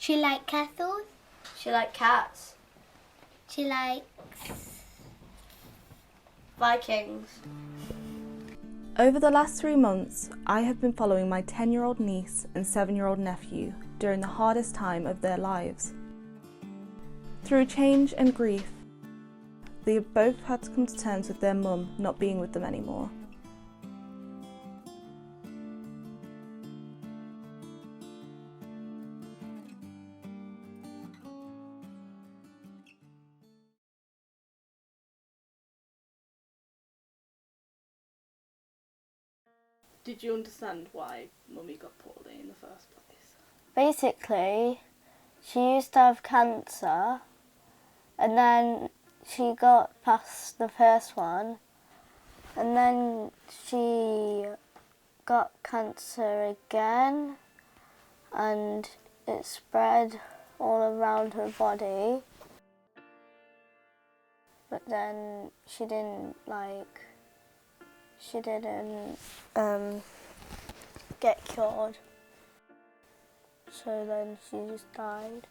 She likes castles. She likes cats. She likes Vikings. Over the last 3 months, I have been following my 10-year-old niece and 7-year-old nephew during the hardest time of their lives. Through change and grief, they have both had to come to terms with their mum not being with them anymore. Did you understand why Mummy got poorly in the first place? Basically, she used to have cancer, and then she got past the first one, and then she got cancer again, and it spread all around her body. But then she didn't get cured, so then she just died.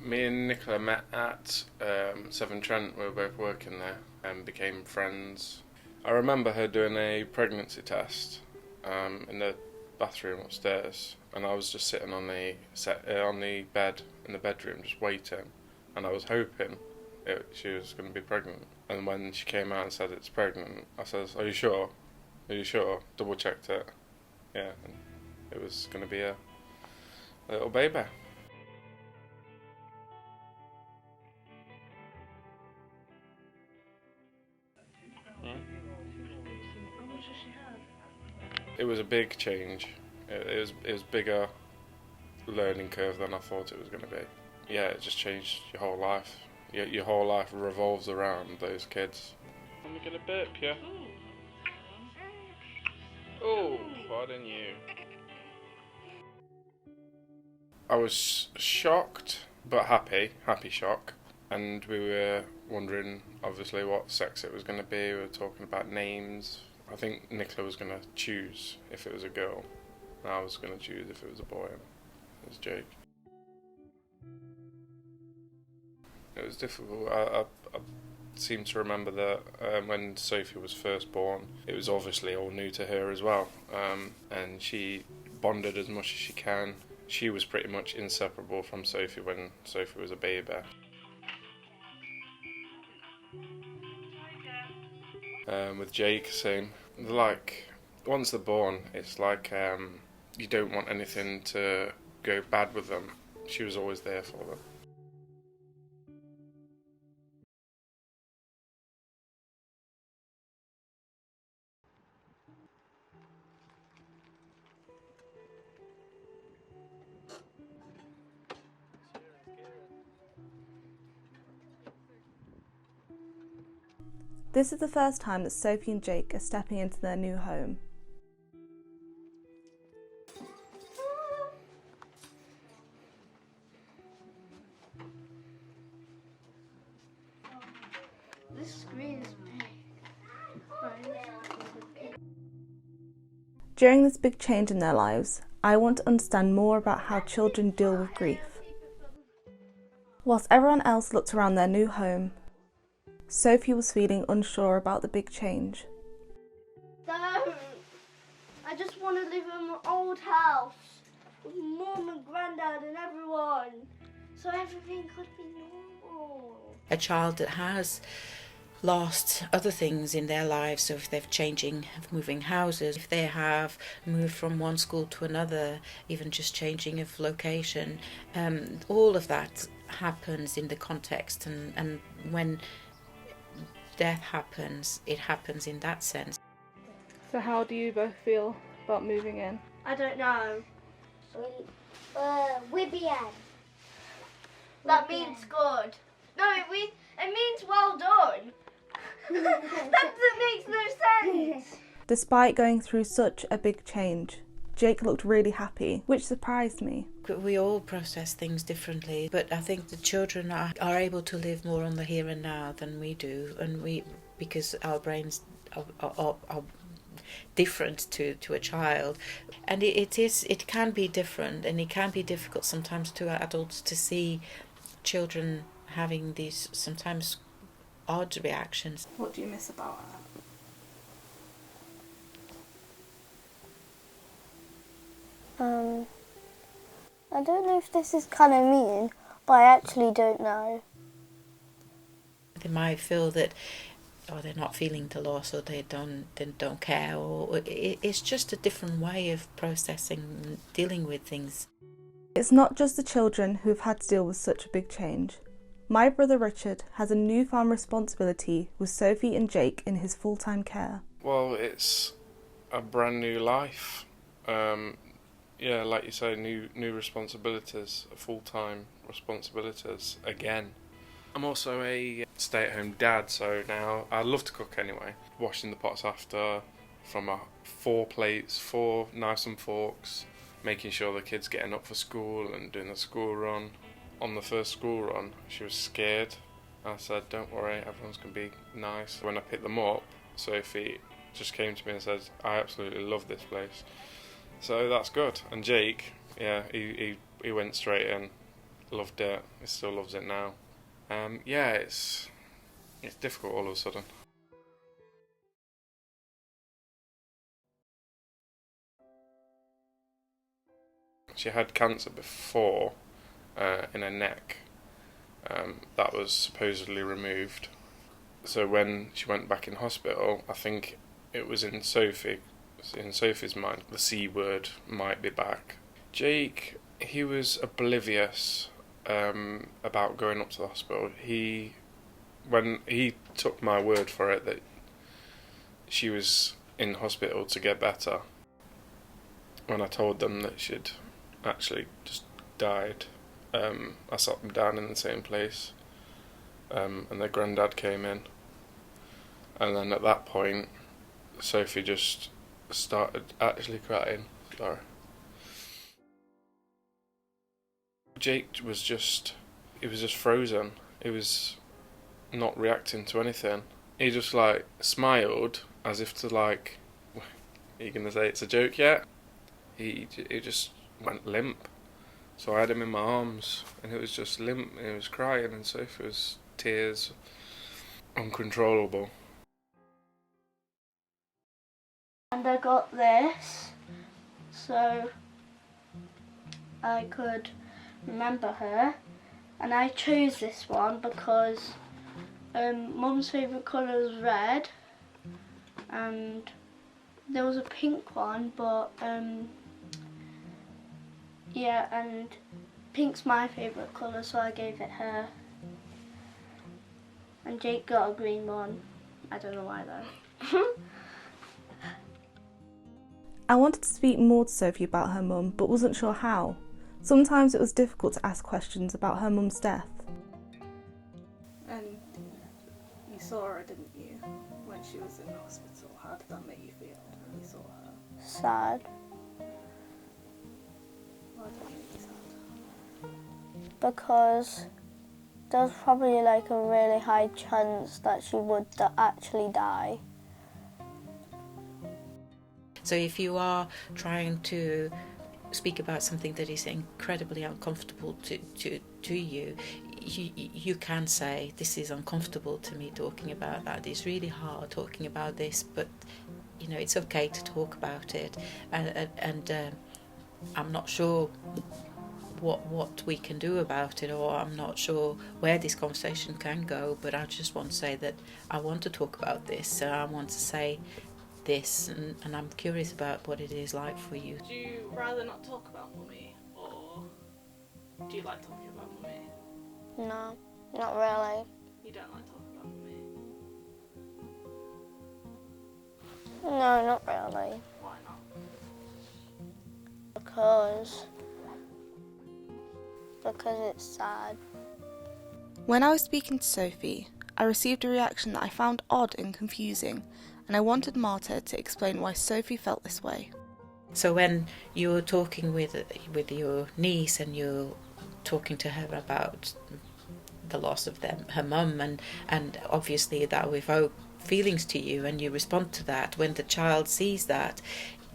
Me and Nicola met at Severn Trent. We were both working there and became friends. I remember her doing a pregnancy test in the bathroom upstairs, and I was just sitting on the bed in the bedroom just waiting, and I was hoping she was going to be pregnant. And when she came out and said it's pregnant, I said, "Are you sure? Are you sure?" Double checked it. Yeah, and it was going to be a little baby. It was a big change. It was bigger learning curve than I thought it was going to be. Yeah, it just changed your whole life. Your whole life revolves around those kids. Am I gonna burp you? Oh, pardon you. I was shocked, but happy shock. And we were wondering, obviously, what sex it was going to be. We were talking about names. I think Nicola was going to choose if it was a girl, and I was going to choose if it was a boy, and it was Jake. It was difficult. I seem to remember that when Sophie was first born, it was obviously all new to her as well, and she bonded as much as she can. She was pretty much inseparable from Sophie when Sophie was a baby. With Jake, same. Once they're born, it's like you don't want anything to go bad with them. She was always there for them. This is the first time that Sophie and Jake are stepping into their new home. This screen is big. During this big change in their lives, I want to understand more about how children deal with grief. Whilst everyone else looked around their new home, Sophie was feeling unsure about the big change. Don't! I just want to live in my old house with Mum and Grandad and everyone, so everything could be normal. A child that has lost other things in their lives, so if they're moving houses, if they have moved from one school to another, even just changing of location, all of that happens in the context, and when death happens, it happens in that sense. So how do you both feel about moving in? I don't know. Wibbian. That means good. No, it means well done. That makes no sense. Despite going through such a big change, Jake looked really happy, which surprised me. We all process things differently, but I think the children are able to live more on the here and now than we do, and because our brains are different to a child, and it can be different, and it can be difficult sometimes to adults to see children having these sometimes odd reactions. What do you miss about her? I don't know if this is kind of mean, but I actually don't know. They might feel that, or they're not feeling the loss, or they don't care, or it's just a different way of processing and dealing with things. It's not just the children who have had to deal with such a big change. My brother Richard has a newfound responsibility with Sophie and Jake in his full-time care. Well, it's a brand new life. Yeah, like you say, new responsibilities, full-time responsibilities again. I'm also a stay-at-home dad, so now I love to cook anyway. Washing the pots after, from 4 plates, 4 knives and forks, making sure the kids getting up for school and doing the school run. On the first school run, she was scared. I said, don't worry, everyone's going to be nice. When I picked them up, Sophie just came to me and said, I absolutely love this place. So that's good. And Jake, yeah, he went straight in, loved it, he still loves it now. Yeah, it's difficult all of a sudden. She had cancer before in her neck. That was supposedly removed. So when she went back in hospital, I think it was in Sophie's mind, the C word might be back. Jake, he was oblivious about going up to the hospital. When he took my word for it that she was in hospital to get better, when I told them that she'd actually just died, I sat them down in the same place, and their granddad came in, and then at that point Sophie just started actually crying. Sorry. Jake was just frozen. He was not reacting to anything. He just smiled as if to are you gonna say it's a joke yet? He just went limp. So I had him in my arms and it was just limp and he was crying and Sophie was tears uncontrollable. And I got this so I could remember her, and I chose this one because Mum's favourite colour is red, and there was a pink one, but yeah, and pink's my favourite colour, so I gave it her. And Jake got a green one. I don't know why though. I wanted to speak more to Sophie about her mum, but wasn't sure how. Sometimes it was difficult to ask questions about her mum's death. And you saw her, didn't you, when she was in hospital? How did that make you feel when you saw her? Sad. Why did it make you sad? Because there was probably a really high chance that she would actually die. So if you are trying to speak about something that is incredibly uncomfortable to you, you can say, this is uncomfortable to me talking about that. It's really hard talking about this, but it's okay to talk about it. And I'm not sure what we can do about it, or I'm not sure where this conversation can go, but I just want to say that I want to talk about this. So I want to say this, and I'm curious about what it is like for you. Do you rather not talk about Mummy, or do you like talking about Mummy? No, not really. You don't like talking about Mummy? No, not really. really. Why not? Because it's sad. When I was speaking to Sophie, I received a reaction that I found odd and confusing, and I wanted Marta to explain why Sophie felt this way. So when you're talking with your niece and you're talking to her about the loss of her mum, and obviously that will evoke feelings to you, and you respond to that, when the child sees that,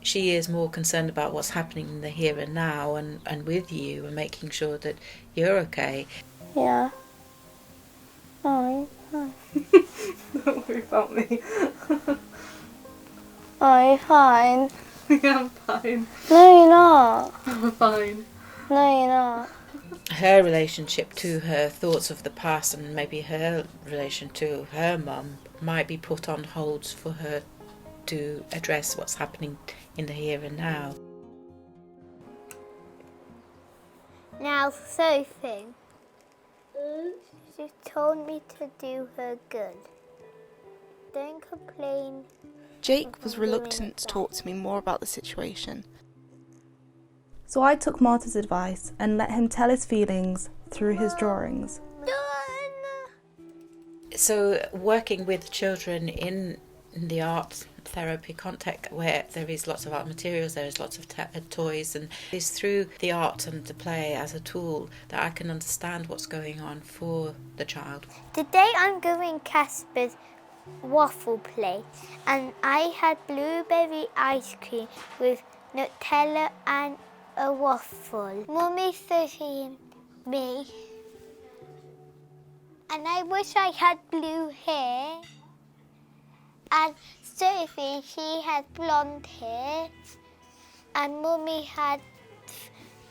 she is more concerned about what's happening in the here and now and with you and making sure that you're okay. Yeah. Oh, Don't worry about me. oh, you're fine. Yeah, I'm fine. No, you're not. I'm fine. No, you're not. Her relationship to her thoughts of the past and maybe her relation to her mum might be put on hold for her to address what's happening in the here and now. Now, Sophie, she told me to do her good. Don't complain. Jake was reluctant to talk to me more about the situation. So I took Marta's advice and let him tell his feelings through his drawings. So working with children in the art therapy context, where there is lots of art materials, there is lots of toys, and it's through the art and the play as a tool that I can understand what's going on for the child. Today I'm going Casper's waffle play, and I had blueberry ice cream with Nutella and a waffle. Mummy, Sophie and me. And I wish I had blue hair. And Sophie, she had blonde hair. And Mummy had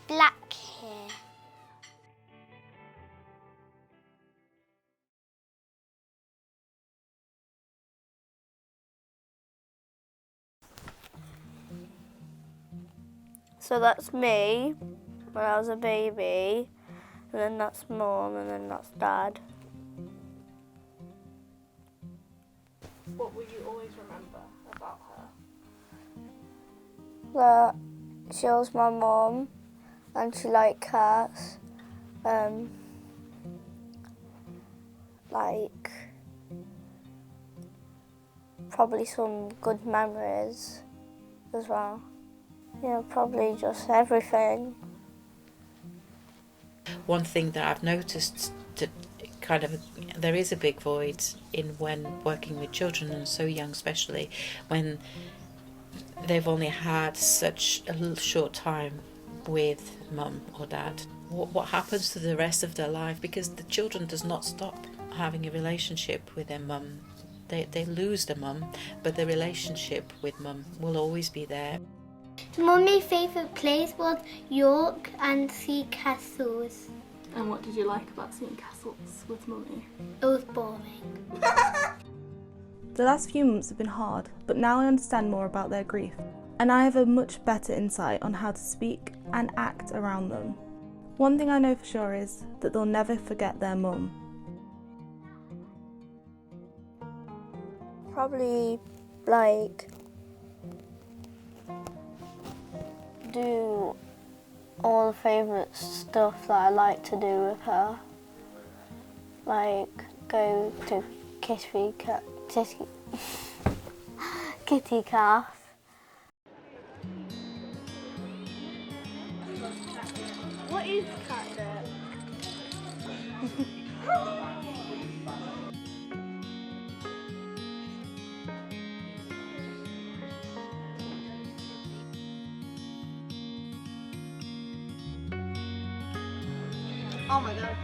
black hair. So that's me when I was a baby, and then that's Mum, and then that's Dad. What will you always remember about her? That she was my mum, and she liked cats. Like probably some good memories as well. Yeah, probably just everything. One thing that I've noticed that there is a big void in when working with children, and so young especially, when they've only had such a short time with mum or dad. What happens to the rest of their life? Because the children does not stop having a relationship with their mum. They lose their mum, but the relationship with mum will always be there. Mummy's favourite place was York and sea castles. And what did you like about seeing castles with Mummy? It was boring. The last few months have been hard, but now I understand more about their grief, and I have a much better insight on how to speak and act around them. One thing I know for sure is that they'll never forget their mum. Probably like do all the favourite stuff that I like to do with her. Like go to Kitty Calf. What is catnip? Oh my god.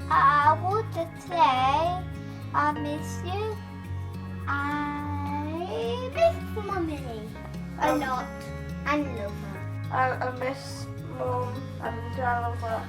I want to say I miss you. I miss Mummy a lot and love her. I miss Mum and I love her.